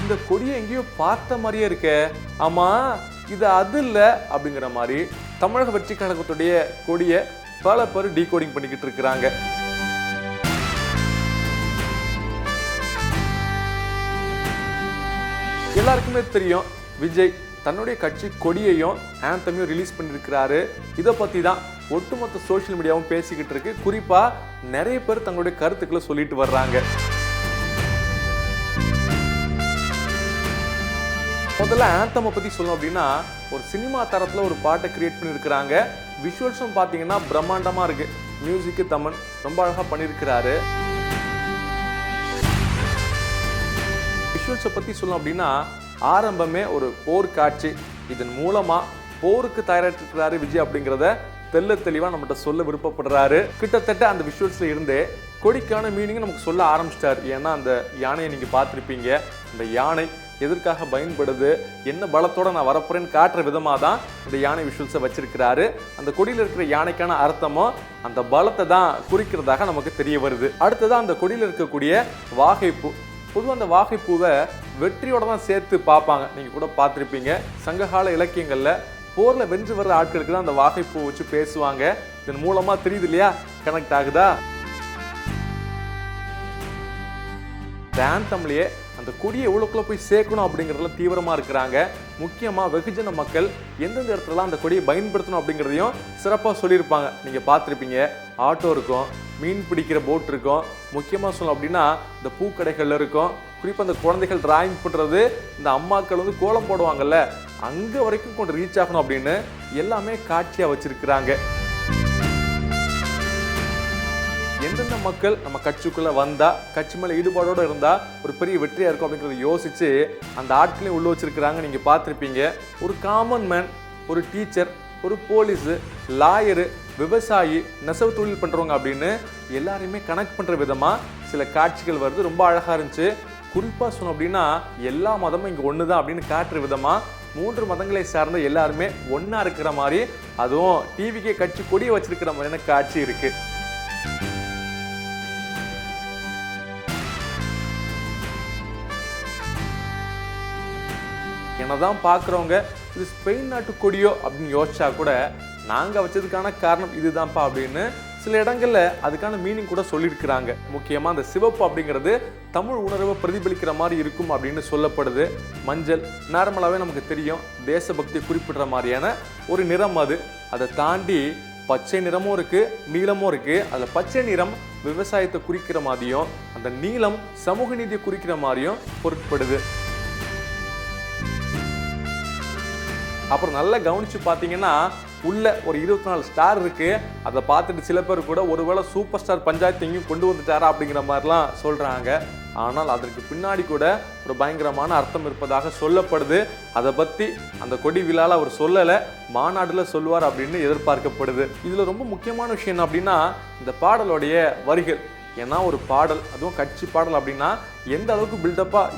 இந்த கொடியை எங்கேயோ பார்த்த மாதிரியே இருக்கே, ஆமா இது அது இல்ல அப்படிங்கிற மாதிரி தமிழக வெற்றி கழகத்துடைய கொடியை பல பேர் டீகோடிங் பண்ணிக்கிட்டு இருக்கிறாங்க. எல்லாருக்குமே தெரியும், விஜய் தன்னுடைய கட்சி கொடியையும் ஆந்தமையும் ரிலீஸ் பண்ணியிருக்கிறாரு. இதை பற்றி தான் ஒட்டுமொத்த சோஷியல் மீடியாவும் பேசிக்கிட்டு இருக்கு. குறிப்பாக நிறைய பேர் தங்களுடைய கருத்துக்களை சொல்லிட்டு வர்றாங்க. முதல்ல ஆந்தமை பற்றி சொல்லணும் அப்படின்னா, ஒரு சினிமா தரத்தில் ஒரு பாட்டை கிரியேட் பண்ணியிருக்கிறாங்க. விஷுவல்ஸும் பார்த்தீங்கன்னா பிரம்மாண்டமாக இருக்கு. மியூசிக்கு தமன் ரொம்ப அழகாக பண்ணியிருக்கிறாரு. விஷுவல்ஸை பற்றி சொல்லணும் அப்படின்னா, ஆரம்பமே ஒரு போர் காட்சி. இதன் மூலமா போருக்கு தயாரிட்டிருக்கிறாரு விஜய் அப்படிங்கிறத தெளிவா நம்மகிட்ட சொல்ல விருப்பப்படுறாரு. கிட்டத்தட்ட அந்த விஷுவல்ஸ்ல இருந்தே கொடிக்கான மீனிங் நமக்கு சொல்ல ஆரம்பிச்சிட்டார். ஏன்னா அந்த யானையை நீங்க பார்த்துருப்பீங்க. அந்த யானை எதற்காக பயன்படுது, என்ன பலத்தோட நான் வரப்போறேன்னு காட்டுற விதமாக தான் இந்த யானை விஷுவல்ஸை வச்சிருக்கிறாரு. அந்த கொடியில் இருக்கிற யானைக்கான அர்த்தமும் அந்த பலத்தை தான் குறிக்கிறதாக நமக்கு தெரிய வருது. அடுத்ததான் அந்த கொடியில் இருக்கக்கூடிய வாகைப்பூ. பொதுவாக அந்த வாகைப்பூவை வெற்றியோட தான் சேர்த்து பார்ப்பாங்க. நீங்கள் கூட பார்த்துருப்பீங்க, சங்ககால இலக்கியங்களில் போரில் வென்று வர்ற ஆட்களுக்கு தான் அந்த வாகைப்பூ வச்சு பேசுவாங்க. இதன் மூலமாக தெரியுது இல்லையா, கனெக்ட் ஆகுதா? ஆந்தம்லேயே அந்த கொடியை எவ்வளோக்குள்ள போய் சேர்க்கணும் அப்படிங்கிறதுல தீவிரமாக இருக்கிறாங்க. முக்கியமாக வெகுஜன மக்கள் எந்தெந்த இடத்துலலாம் அந்த கொடியை பயன்படுத்தணும் அப்படிங்கிறதையும் சிறப்பாக சொல்லியிருப்பாங்க. நீங்கள் பார்த்துருப்பீங்க, ஆட்டோ இருக்கும், மீன் பிடிக்கிற போட் இருக்கும், முக்கியமாக சொல்லணும் அப்படின்னா இந்த பூக்கடைகள் இருக்கும். குறிப்பாக அந்த குழந்தைகள் டிராயிங் பண்ணுறது, இந்த அம்மாக்கள் வந்து கோலம் போடுவாங்கல்ல, அங்கே வரைக்கும் கொண்டு ரீச் ஆகணும் அப்படின்னு எல்லாமே காட்சியாக வச்சிருக்கிறாங்க. எந்தெந்த மக்கள் நம்ம கட்சிக்குள்ளே வந்தால், கட்சி மேலே ஈடுபாடோடு இருந்தால் ஒரு பெரிய வெற்றியாக இருக்கும் அப்படிங்கிறத யோசித்து அந்த ஆட்களையும் உள்ள வச்சிருக்கிறாங்க. நீங்கள் பார்த்துருப்பீங்க, ஒரு காமன் மேன், ஒரு டீச்சர், ஒரு போலீஸு, லாயரு, விவசாயி, நெசவு தொழில் பண்ணுறவங்க அப்படின்னு எல்லாரையுமே கனெக்ட் பண்ணுற விதமாக சில காட்சிகள் வருது. ரொம்ப அழகாக இருந்துச்சு. குறிப்பாக சொன்னோம் அப்படின்னா, எல்லா மதமும் இங்கே ஒன்று தான் அப்படின்னு காட்டுற விதமாக 3 மதங்களை சார்ந்த எல்லாருமே ஒன்றா இருக்கிற மாதிரி, அதுவும் டிவிக்கே கட்சி கொடியை வச்சிருக்கிற மாதிரியான காட்சி இருக்கு. என்னதான் பார்க்குறவங்க இது ஸ்பெயின் நாட்டு கொடியோ அப்படின்னு யோசிச்சா கூட, நாங்கள் வச்சதுக்கான காரணம் இதுதான்ப்பா அப்படின்னு சில இடங்களில் அதுக்கான மீனிங் கூட சொல்லியிருக்கிறாங்க. முக்கியமாக அந்த சிவப்பு அப்படிங்கிறது தமிழ் உணர்வை பிரதிபலிக்கிற மாதிரி இருக்கும் அப்படின்னு சொல்லப்படுது. மஞ்சள் நார்மலாகவே நமக்கு தெரியும், தேசபக்தி குறிப்பிடுற மாதிரியான ஒரு நிறம் அது. அதை தாண்டி பச்சை நிறமும் இருக்குது, நீளமும் இருக்குது. அதில் பச்சை நிறம் விவசாயத்தை குறிக்கிற மாதிரியும், அந்த நீளம் சமூக நீதியை குறிக்கிற மாதிரியும் பொருட்படுது. அப்புறம் நல்லா கவனித்து பார்த்தீங்கன்னா, உள்ள ஒரு 24 ஸ்டார் இருக்கு. அதை பார்த்துட்டு சில பேர் கூட ஒருவேளை சூப்பர் ஸ்டார் பஞ்சாயத்து எங்கேயும் கொண்டு வந்துட்டாரா அப்படிங்கிற மாதிரிலாம் சொல்கிறாங்க. ஆனால் அதற்கு பின்னாடி கூட ஒரு பயங்கரமான அர்த்தம் இருப்பதாக சொல்லப்படுது. அதை பற்றி அந்த கொடி விழாவில் அவர் சொல்லலை, மாநாட்டில் சொல்லுவார் அப்படின்னு எதிர்பார்க்கப்படுது. இதில் ரொம்ப முக்கியமான விஷயம் என்ன அப்படின்னா, இந்த பாடலுடைய வரிகள். ஏன்னா ஒரு பாடல், அதுவும் கட்சி பாடல் அப்படின்னா எந்த அளவுக்கு பில்டப்பாக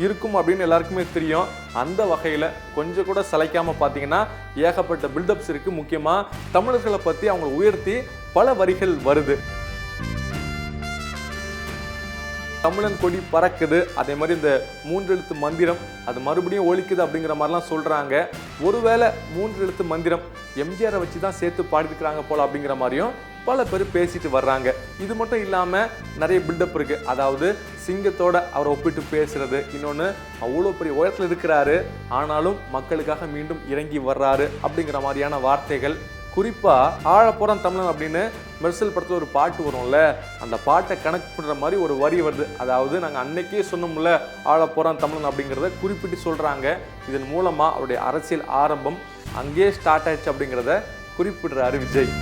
இருக்கும் அப்படின்னு எல்லாருக்குமே தெரியும். அந்த வகையில் கொஞ்சம் கூட சளைக்காமல் பார்த்தீங்கன்னா ஏகப்பட்ட பில்டப்ஸ் இருக்குது. முக்கியமாக தமிழர்களை பற்றி அவங்களை உயர்த்தி பல வரிகள் வருது. தமிழன் கொடி பறக்குது, அதே மாதிரி இந்த 3 எழுத்து மந்திரம் அது மறுபடியும் ஒலிக்குது அப்படிங்கிற மாதிரிலாம் சொல்கிறாங்க. ஒருவேளை 3 எழுத்து மந்திரம் எம்ஜிஆரை வச்சு தான் சேர்த்து பாடிருக்கிறாங்க போல அப்படிங்கிற மாதிரியும் பல பேர் பேசிட்டு வர்றாங்க. இது மட்டும் இல்லாமல் நிறைய பில்டப் இருக்குது. அதாவது சிங்கத்தோட அவரை ஒப்பிட்டு பேசுறது, இன்னொன்று அவ்வளோ பெரிய உயரத்தில் இருக்கிறாரு ஆனாலும் மக்களுக்காக மீண்டும் இறங்கி வர்றாரு அப்படிங்கிற மாதிரியான வார்த்தைகள். குறிப்பாக ஆழப்போறான் தமிழன் அப்படின்னு மெர்சல் படத்தில் ஒரு பாட்டு வரும்ல, அந்த பாட்டை கனெக்ட் பண்ணுற மாதிரி ஒரு வரி வருது. அதாவது நாங்கள் அன்னைக்கே சொன்னோம்ல ஆழப்போறான் தமிழன் அப்படிங்கிறத குறிப்பிட்டு சொல்கிறாங்க. இதன் மூலமாக அவருடைய அரசியல் ஆரம்பம் அங்கேயே ஸ்டார்ட் ஆயிடுச்சு அப்படிங்கிறத குறிப்பிடுறாரு விஜய்.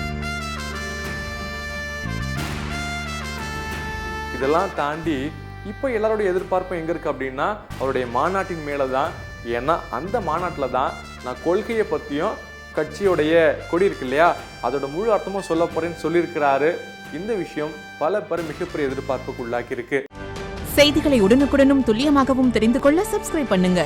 இதெல்லாம் தாண்டி இப்போ எல்லாருடைய எதிர்பார்ப்பும் எங்கே இருக்குது அப்படின்னா, அவருடைய மாநாட்டின் மேலே தான். ஏன்னா அந்த மாநாட்டில் தான் நான் கொள்கையை பற்றியும் கட்சியோடைய கொடி இருக்கு இல்லையா, அதோட முழு அர்த்தமும் சொல்ல போறேன்னு சொல்லியிருக்கிறாரு. இந்த விஷயம் பல பேர் மிகப்பெரிய எதிர்பார்ப்புக்கு உள்ளாக்கி இருக்கு. செய்திகளை உடனுக்குடனும் துல்லியமாகவும் தெரிந்து கொள்ள சப்ஸ்கிரைப் பண்ணுங்க.